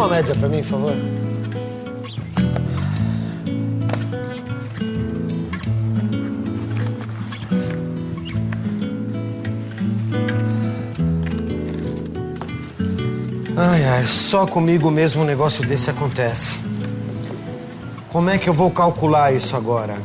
uma média pra mim, por favor? Ai, só comigo mesmo um negócio desse acontece. Como é que eu vou calcular isso agora?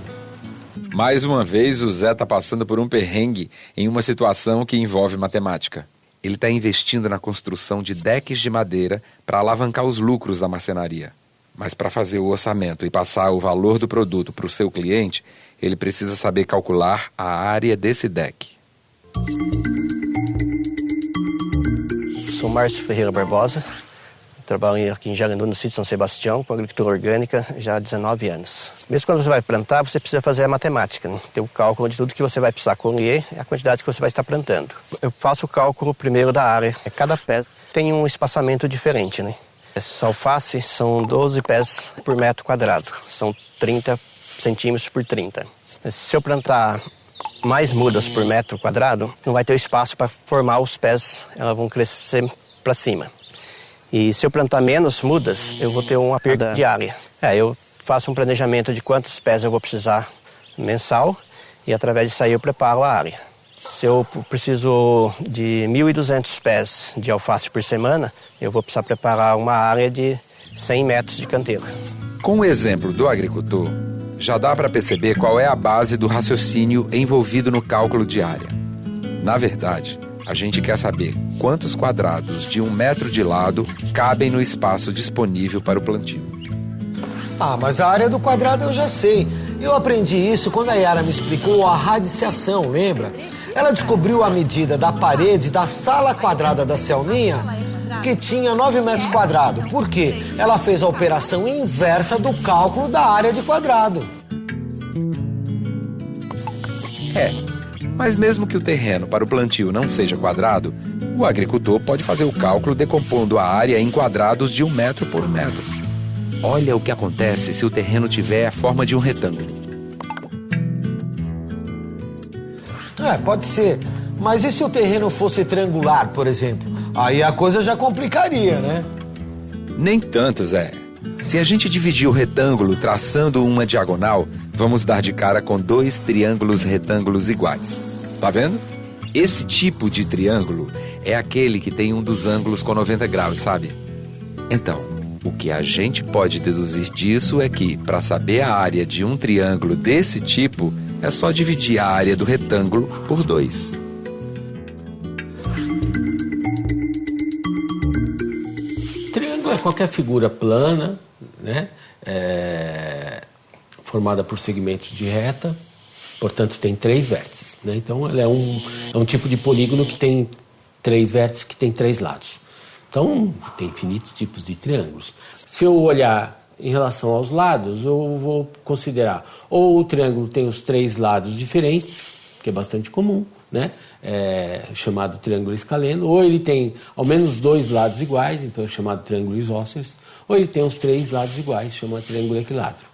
Mais uma vez, o Zé está passando por um perrengue em uma situação que envolve matemática. Ele está investindo na construção de decks de madeira para alavancar os lucros da marcenaria. Mas para fazer o orçamento e passar o valor do produto para o seu cliente, ele precisa saber calcular a área desse deck. Sou Márcio Ferreira Barbosa, trabalho aqui em Jarandu, no sítio São Sebastião, com agricultura orgânica já há 19 anos. Mesmo quando você vai plantar, você precisa fazer a matemática, né? Ter o cálculo de tudo que você vai precisar colher e a quantidade que você vai estar plantando. Eu faço o cálculo primeiro da área. Cada pé tem um espaçamento diferente, né? Essa alface são 12 pés por metro quadrado, são 30 centímetros por 30. Se eu plantar mais mudas por metro quadrado, não vai ter espaço para formar os pés, elas vão crescer para cima. E se eu plantar menos mudas, eu vou ter uma perda de área. Eu faço um planejamento de quantos pés eu vou precisar mensal e através disso aí eu preparo a área. Se eu preciso de 1.200 pés de alface por semana, eu vou precisar preparar uma área de 100 metros de canteiro. Com o exemplo do agricultor, já dá para perceber qual é a base do raciocínio envolvido no cálculo de área. Na verdade, a gente quer saber quantos quadrados de 1 metro de lado cabem no espaço disponível para o plantio. Mas a área do quadrado eu já sei. Eu aprendi isso quando a Yara me explicou a radiciação, lembra? Ela descobriu a medida da parede da sala quadrada da Selminha, que tinha 9 metros quadrados. Por quê? Ela fez a operação inversa do cálculo da área de quadrado. Mas mesmo que o terreno para o plantio não seja quadrado, o agricultor pode fazer o cálculo decompondo a área em quadrados de 1 metro por 1 metro. Olha o que acontece se o terreno tiver a forma de um retângulo. Pode ser. Mas e se o terreno fosse triangular, por exemplo? Aí a coisa já complicaria, né? Nem tanto, Zé. Se a gente dividir o retângulo traçando uma diagonal, vamos dar de cara com 2 triângulos retângulos iguais. Tá vendo? Esse tipo de triângulo é aquele que tem um dos ângulos com 90 graus, sabe? Então, o que a gente pode deduzir disso é que, para saber a área de um triângulo desse tipo, é só dividir a área do retângulo por 2. Triângulo é qualquer figura plana, né? Formada por segmentos de reta, portanto tem 3 vértices, né? Então ela é um tipo de polígono que tem 3 vértices, que tem 3 lados. Então tem infinitos tipos de triângulos. Se eu olhar em relação aos lados, eu vou considerar ou o triângulo tem os 3 lados diferentes, que é bastante comum, né? Chamado triângulo escaleno, ou ele tem ao menos 2 lados iguais, então é chamado triângulo isósceles, ou ele tem os 3 lados iguais, chamado triângulo equilátero.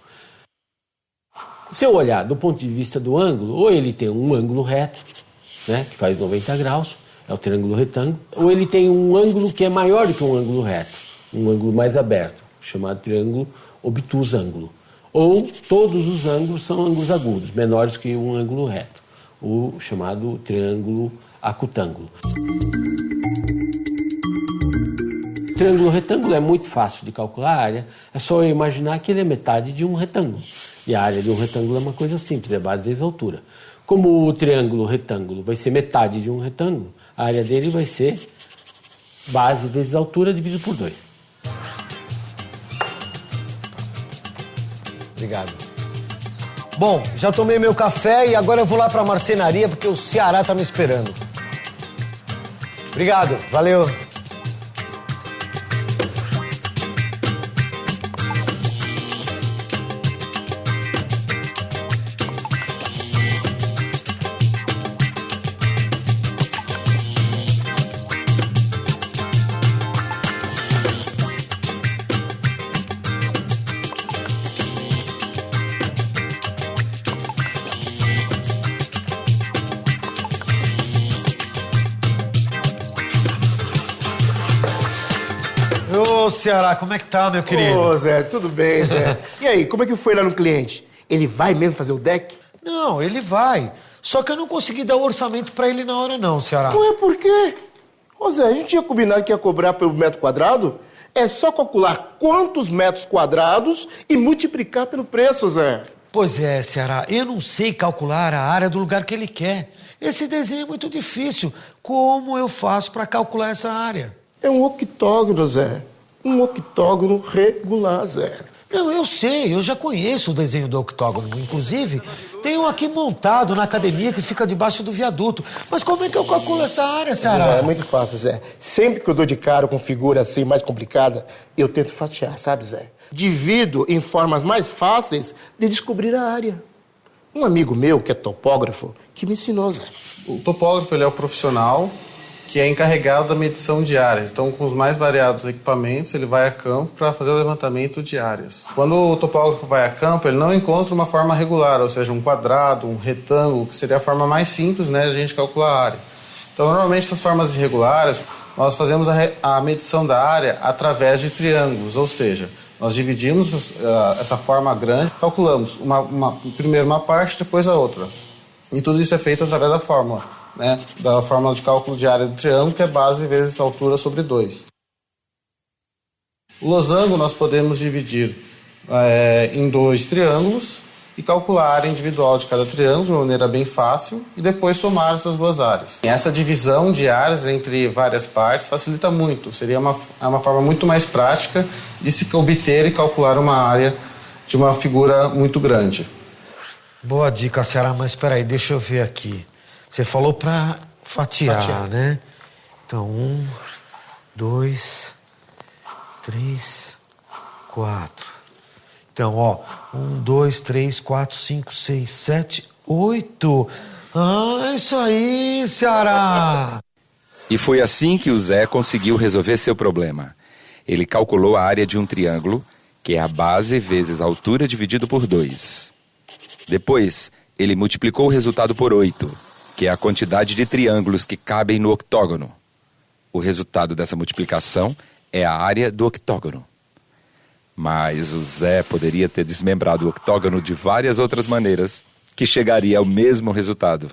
Se eu olhar do ponto de vista do ângulo, ou ele tem um ângulo reto, né, que faz 90 graus, é o triângulo retângulo, ou ele tem um ângulo que é maior do que um ângulo reto, um ângulo mais aberto, chamado triângulo obtusângulo. Ou todos os ângulos são ângulos agudos, menores que um ângulo reto, o chamado triângulo acutângulo. O triângulo retângulo é muito fácil de calcular a área, é só eu imaginar que ele é metade de um retângulo. E a área de um retângulo é uma coisa simples, é base vezes altura. Como o triângulo retângulo vai ser metade de um retângulo, a área dele vai ser base vezes altura dividido por 2. Obrigado. Bom, já tomei meu café e agora eu vou lá pra marcenaria porque o Ceará tá me esperando. Obrigado, valeu. Ceará, como é que tá, meu querido? Ô, Zé, tudo bem, Zé. E aí, como é que foi lá no cliente? Ele vai mesmo fazer o deck? Não, ele vai. Só que eu não consegui dar o orçamento pra ele na hora não, Ceará. Ué, por quê? Ô, Zé, a gente tinha combinado que ia cobrar pelo metro quadrado? É só calcular quantos metros quadrados e multiplicar pelo preço, Zé. Pois é, Ceará, eu não sei calcular a área do lugar que ele quer. Esse desenho é muito difícil. Como eu faço pra calcular essa área? É um octógono, Zé. Um octógono regular, Zé. Não, eu sei, eu já conheço o desenho do octógono. Inclusive, tem um aqui montado na academia que fica debaixo do viaduto. Mas como é que eu calculo essa área, Ceará? É muito fácil, Zé. Sempre que eu dou de cara com figura assim mais complicada, eu tento fatiar, sabe, Zé? Divido em formas mais fáceis de descobrir a área. Um amigo meu, que é topógrafo, que me ensinou, Zé. O topógrafo ele é o profissional que é encarregado da medição de áreas. Então, com os mais variados equipamentos, ele vai a campo para fazer o levantamento de áreas. Quando o topógrafo vai a campo, ele não encontra uma forma regular, ou seja, um quadrado, um retângulo, que seria a forma mais simples, né, de a gente calcular a área. Então, normalmente, essas formas irregulares, nós fazemos a medição da área através de triângulos, ou seja, nós dividimos essa forma grande, calculamos primeiro uma parte, depois a outra. E tudo isso é feito através da fórmula, né? Da fórmula de cálculo de área do triângulo, que é base vezes altura sobre 2. O losango nós podemos dividir em 2 triângulos e calcular a área individual de cada triângulo de uma maneira bem fácil e depois somar essas 2 áreas. E essa divisão de áreas entre várias partes facilita muito. Seria uma forma muito mais prática de se obter e calcular uma área de uma figura muito grande. Boa dica, Ceará, mas peraí, deixa eu ver aqui. Você falou pra fatiar, né? Então, 1, 2, 3, 4. Então, ó, 1, 2, 3, 4, 5, 6, 7, 8. Ah, isso aí, Ceará! E foi assim que o Zé conseguiu resolver seu problema. Ele calculou a área de um triângulo, que é a base vezes a altura dividido por 2. Depois, ele multiplicou o resultado por 8, que é a quantidade de triângulos que cabem no octógono. O resultado dessa multiplicação é a área do octógono. Mas o Zé poderia ter desmembrado o octógono de várias outras maneiras, que chegaria ao mesmo resultado.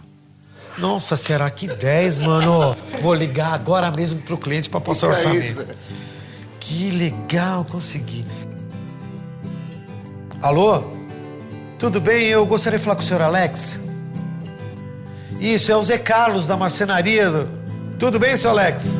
Nossa, Ceará, que 10, mano. Vou ligar agora mesmo pro cliente pra passar o orçamento. Que legal, consegui. Alô? Tudo bem? Eu gostaria de falar com o senhor Alex. Isso, é o Zé Carlos da marcenaria. Tudo bem, seu Alex?